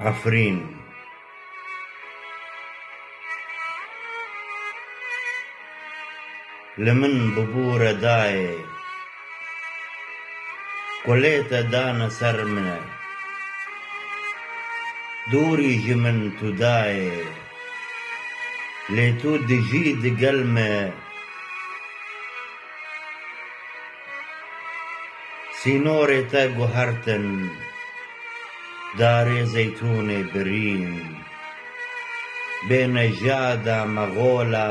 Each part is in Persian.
عفرین لمن ببورە دایێ قولێتە دانە سەر منە دووریژی من تودایێ لێ تو دژی دگەلمە سینۆرێتە گوهەرتن دارێ زەیتونێ برین بێنە ژادا مەغۆلە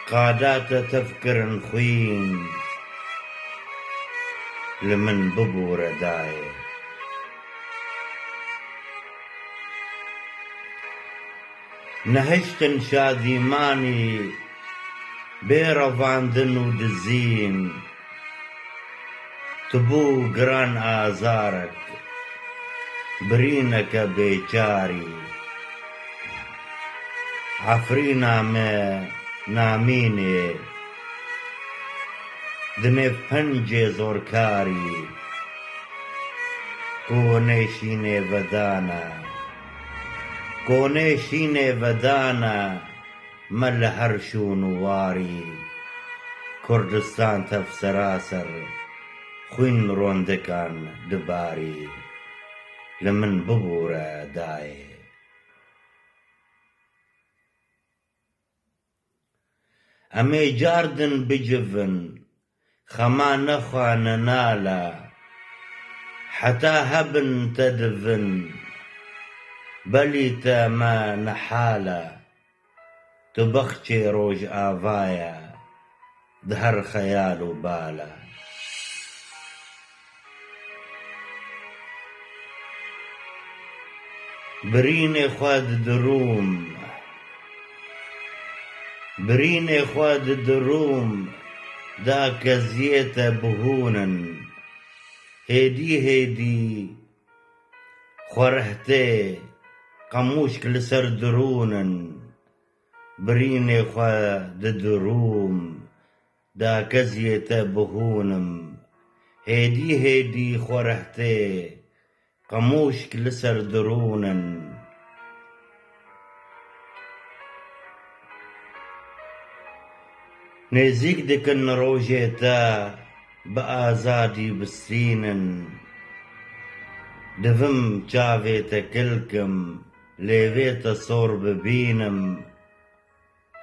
قاداتە تەفکرن خوین لە من ببوورە دایێ نەهشتن شادیمانی بێ ڕەڤاندن و دزین تبوو گران ئازارك برینەکە بێچاری عەفرینا مە نامینێ دمێ پەنجێ زۆرکاری کۆنێشینێ ڤەدانە کۆنێشینێ ڤەدانە مە لە هەر شوون و واری کوردستان تەف سەراسەر خوین ڕۆندەکان دباری لە من ببوورە دایێ ئەمێ جاردن بجڤن خەما نەخوانە نالە حەتا هەبن تە دڤن بەلیتە مە نەحالە تو بەخچێ ڕۆژ ئاڤایە دە هەر خەیال و بالە برینێ خوا ددرووم برینێ خوا ددرووم دا کەزیێتە بهونن هێدی هێدی خۆرەهتێ قەموشک لەسەر درونن برینێ خوا ددرووم دا کەزیێتە بهونم هێدی هێدی خۆرەهتێ قەموشک لەسەر درونن نێزیک دکن ڕۆژێتە بە ئازادی بسترینن دڤم چاوێتە کلکم لێوێتە سۆڕ ببینم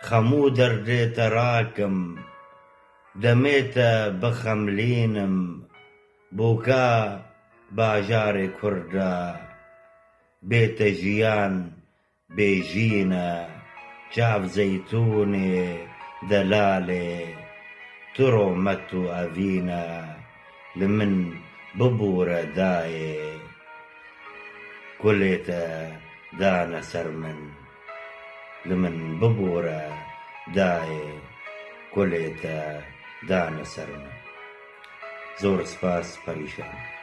خەموو دەردێتە ڕاکم دەمێتە بخەملینم بۆکە باژارێ کوردە بێتە ژیان بێژینە چاو زەیتونێ دەلالێ تڕۆمەت و ئەڤینە لە من ببوورە دایێ گولێتە دانە سەر من لە من ببوورە دایێ گولێتە دانە سەر من زۆر سپاس پەریشان